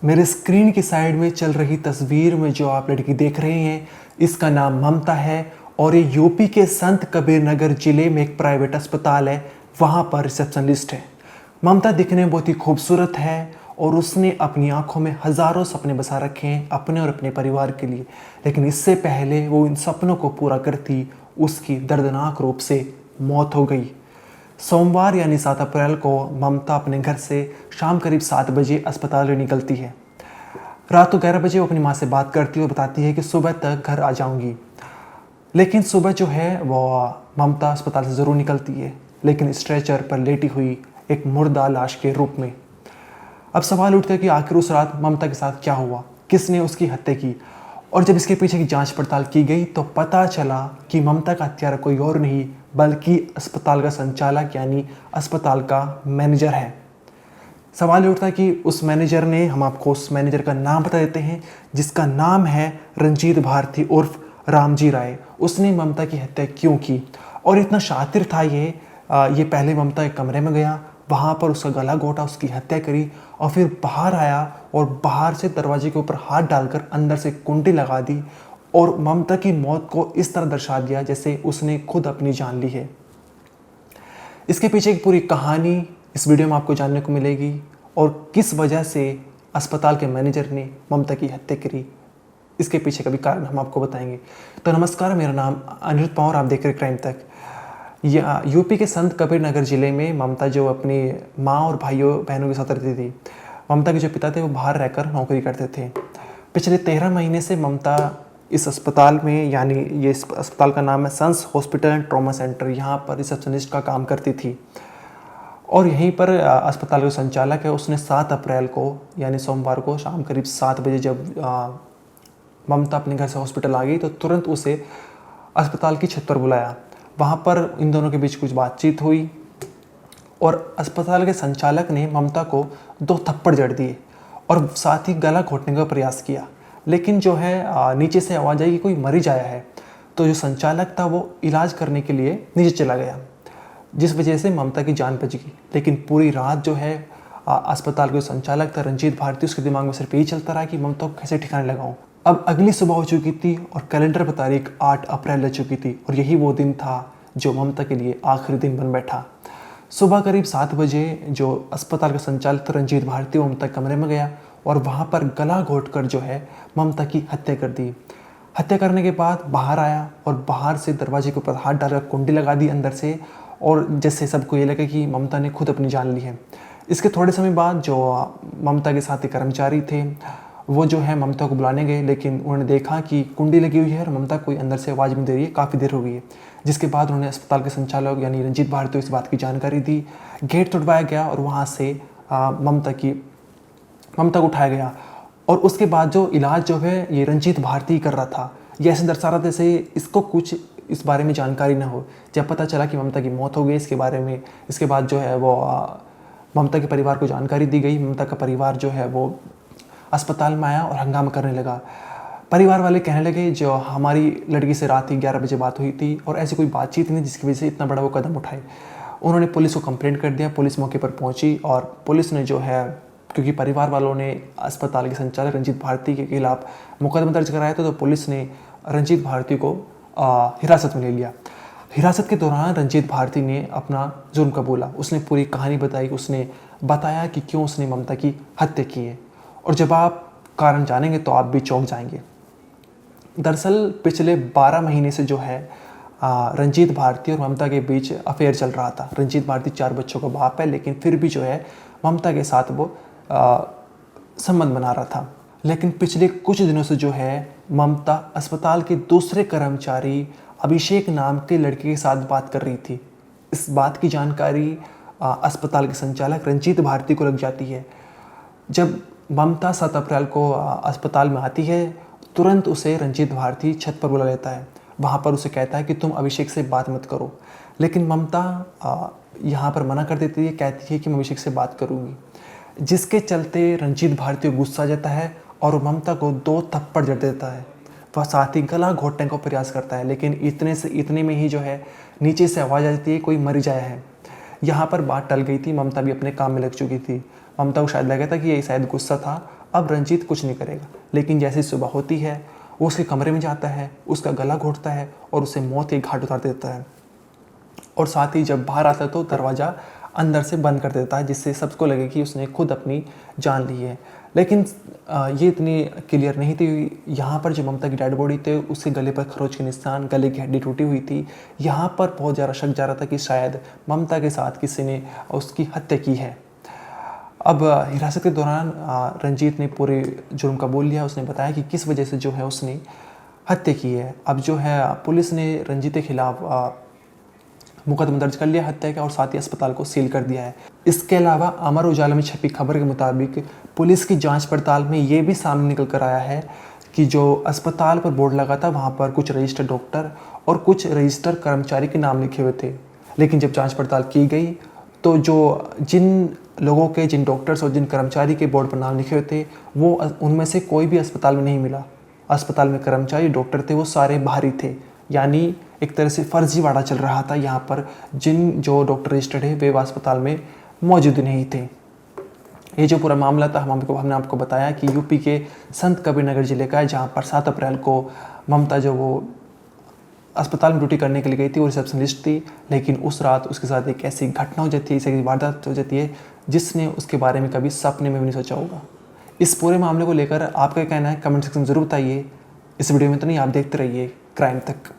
मेरे स्क्रीन की साइड में चल रही तस्वीर में जो आप लड़की देख रहे हैं, इसका नाम ममता है और ये यूपी के संत कबीर नगर जिले में एक प्राइवेट अस्पताल है, वहाँ पर रिसेप्शनिस्ट है। ममता दिखने में बहुत ही खूबसूरत है और उसने अपनी आंखों में हज़ारों सपने बसा रखे हैं अपने और अपने परिवार के लिए, लेकिन इससे पहले वो इन सपनों को पूरा करती उसकी दर्दनाक रूप से मौत हो गई। सोमवार यानी 7 अप्रैल को ममता अपने घर से शाम करीब 7 बजे अस्पताल से निकलती है। रात को 11 बजे वो अपनी माँ से बात करती है और बताती है कि सुबह तक घर आ जाऊंगी। लेकिन सुबह जो है वो ममता अस्पताल से ज़रूर निकलती है, लेकिन स्ट्रेचर पर लेटी हुई एक मुर्दा लाश के रूप में। अब सवाल उठता है कि आखिर उस रात ममता के साथ क्या हुआ, किसने उसकी हत्या की। और जब इसके पीछे की जांच पड़ताल की गई तो पता चला कि ममता का हत्यारा कोई और नहीं बल्कि अस्पताल का संचालक यानी अस्पताल का मैनेजर है। सवाल ये उठता है कि उस मैनेजर ने, हम आपको उस मैनेजर का नाम बता देते हैं, जिसका नाम है रंजीत भारती उर्फ रामजी राय। उसने ममता की हत्या क्यों की और इतना शातिर था ये पहले ममता के कमरे में गया, वहाँ पर उसका गला घोटा, उसकी हत्या करी और फिर बाहर आया और बाहर से दरवाजे के ऊपर हाथ डालकर अंदर से कुंडी लगा दी और ममता की मौत को इस तरह दर्शा दिया जैसे उसने खुद अपनी जान ली है। इसके पीछे एक पूरी कहानी इस वीडियो में आपको जानने को मिलेगी और किस वजह से अस्पताल के मैनेजर ने ममता की हत्या करी, इसके पीछे का भी कारण हम आपको बताएंगे। तो नमस्कार, मेरा नाम अनिरुद्ध पवार, आप देख रहे क्राइम तक। यूपी के संत कबीर नगर जिले में ममता जो अपनी माँ और भाइयों बहनों के साथ रहती थी, ममता के जो पिता थे वो बाहर रहकर नौकरी करते थे। पिछले 13 महीने से ममता इस अस्पताल में, यानी ये इस अस्पताल का नाम है Sons Hospital and Trauma Centre, यहाँ पर रिसेप्शनिस्ट का काम करती थी। और यहीं पर अस्पताल का संचालक है, उसने 7 अप्रैल को यानी सोमवार को शाम करीब 7 बजे जब ममता अपने घर से हॉस्पिटल आ गई तो तुरंत उसे अस्पताल की छत पर बुलाया। वहाँ पर इन दोनों के बीच कुछ बातचीत हुई और अस्पताल के संचालक ने ममता को 2 थप्पड़ जड़ दिए और साथ ही गला घोटने का प्रयास किया। लेकिन जो है नीचे से आवाज़ आई कि कोई मरीज आया है, तो जो संचालक था वो इलाज करने के लिए नीचे चला गया, जिस वजह से ममता की जान बच गई। लेकिन पूरी रात जो है अस्पताल के संचालक था रंजीत भारती, उसके दिमाग में सिर्फ यही चलता रहा कि ममता को कैसे ठिकाने लगाऊं। अब अगली सुबह हो चुकी थी और कैलेंडर पर तारीख 8 अप्रैल लग चुकी थी और यही वो दिन था जो ममता के लिए आखिरी दिन बन बैठा। सुबह करीब 7 बजे जो अस्पताल का संचालक रंजीत भारती ममता के कमरे में गया और वहाँ पर गला घोटकर जो है ममता की हत्या कर दी। हत्या करने के बाद बाहर आया और बाहर से दरवाजे के ऊपर हाथ डालकर कुंडी लगा दी अंदर से, और जैसे सबको ये लगा कि ममता ने खुद अपनी जान ली है। इसके थोड़े समय बाद जो ममता के साथी कर्मचारी थे वो जो है ममता को बुलाने गए, लेकिन उन्होंने देखा कि कुंडी लगी हुई है और ममता कोई अंदर से आवाज़ नहीं दे रही है, काफ़ी देर हो गई है। जिसके बाद उन्होंने अस्पताल के संचालक यानी रंजीत भारती को इस बात की जानकारी दी। गेट तोड़वाया गया और वहाँ से ममता को उठाया गया और उसके बाद जो इलाज जो है ये रंजीत भारती कर रहा था। ये ऐसे दर्शा रहा था जैसे इसको कुछ इस बारे में जानकारी ना हो। जब पता चला कि ममता की मौत हो गई इसके बारे में, इसके बाद जो है वो ममता के परिवार को जानकारी दी गई। ममता का परिवार जो है वो अस्पताल में आया और हंगामा करने लगा। परिवार वाले कहने लगे जो हमारी लड़की से रात ही 11 बजे बात हुई थी और ऐसी कोई बातचीत नहीं जिसकी वजह से इतना बड़ा वो कदम उठाए। उन्होंने पुलिस को कंप्लेंट कर दिया। पुलिस मौके पर पहुंची और पुलिस ने जो है, क्योंकि परिवार वालों ने अस्पताल के संचालक रंजीत भारती के खिलाफ मुकदमा दर्ज कराया था, तो पुलिस ने रंजीत भारती को हिरासत में ले लिया। हिरासत के दौरान रंजीत भारती ने अपना जुर्म कबूला। उसने पूरी कहानी बताई। उसने बताया कि क्यों उसने ममता की हत्या की है और जब आप कारण जानेंगे तो आप भी चौंक जाएंगे। दरअसल पिछले 12 महीने से जो है रंजीत भारती और ममता के बीच अफेयर चल रहा था। रंजीत भारती 4 बच्चों का बाप है, लेकिन फिर भी जो है ममता के साथ वो संबंध बना रहा था। लेकिन पिछले कुछ दिनों से जो है ममता अस्पताल के दूसरे कर्मचारी अभिषेक नाम के लड़के के साथ बात कर रही थी। इस बात की जानकारी अस्पताल के संचालक रंजीत भारती को लग जाती है। जब ममता 7 अप्रैल को अस्पताल में आती है, तुरंत उसे रंजीत भारती छत पर बुला लेता है। वहाँ पर उसे कहता है कि तुम अभिषेक से बात मत करो, लेकिन ममता यहाँ पर मना कर देती है, कहती है कि मैं अभिषेक से बात करूँगी, जिसके चलते रंजीत भारती को गुस्सा आ जाता है और ममता को 2 थप्पड़ जड़ देता है। वह साथ ही गला घोटने का प्रयास करता है, लेकिन इतने में ही जो है नीचे से आवाज़ आ जाती है कोई मर जाया है। यहाँ पर बात टल गई थी। ममता भी अपने काम में लग चुकी थी। ममता को शायद लगा था कि ये शायद गुस्सा था अब रंजीत कुछ नहीं करेगा, लेकिन जैसे सुबह होती है वो उसके कमरे में जाता है, उसका गला घोंटता है और उसे मौत के घाट उतार देता है। और साथ ही जब बाहर आता है तो दरवाज़ा अंदर से बंद कर देता है, जिससे सबको लगे कि उसने खुद अपनी जान ली है। लेकिन ये इतनी क्लियर नहीं थी। यहाँ पर जो ममता की डेड बॉडी थे उसके गले पर खरोच के निशान, गले की हड्डी टूटी हुई थी। यहाँ पर बहुत ज़्यादा शक जा रहा था कि शायद ममता के साथ किसी ने उसकी हत्या की है। अब हिरासत के दौरान रंजीत ने पूरे जुर्म का बोल लिया। उसने बताया कि किस वजह से जो है उसने हत्या की है। अब जो है पुलिस ने रंजीत के खिलाफ मुकदमा दर्ज कर लिया हत्या का और साथ ही अस्पताल को सील कर दिया है। इसके अलावा अमर उजाला में छपी खबर के मुताबिक पुलिस की जांच पड़ताल में ये भी सामने निकल कर आया है कि जो अस्पताल पर बोर्ड लगा था वहाँ पर कुछ रजिस्टर्ड डॉक्टर और कुछ रजिस्टर्ड कर्मचारी के नाम लिखे हुए थे। लेकिन जब जांच पड़ताल की गई तो जिन डॉक्टर्स और जिन कर्मचारी के बोर्ड पर नाम लिखे हुए थे वो उनमें से कोई भी अस्पताल में नहीं मिला। अस्पताल में कर्मचारी डॉक्टर थे वो सारे बाहरी थे, यानी एक तरह से फर्जीवाड़ा चल रहा था। यहाँ पर जो डॉक्टर रजिस्टर्ड है वे अस्पताल में मौजूद नहीं थे। ये जो पूरा मामला था हमने आपको बताया कि यूपी के संत कबीरनगर ज़िले का है, जहाँ पर 7 अप्रैल को ममता जो वो अस्पताल में ड्यूटी करने के लिए गई थी, वो रिसेप्शनिस्ट थी। लेकिन उस रात उसके साथ एक ऐसी घटना हो जाती है, ऐसी वारदात हो जाती है जिसने उसके बारे में कभी सपने में भी नहीं सोचा होगा। इस पूरे मामले को लेकर आपका क्या कहना है कमेंट सेक्शन में ज़रूर बताइए। इस वीडियो में तो नहीं, आप देखते रहिए क्राइम तक।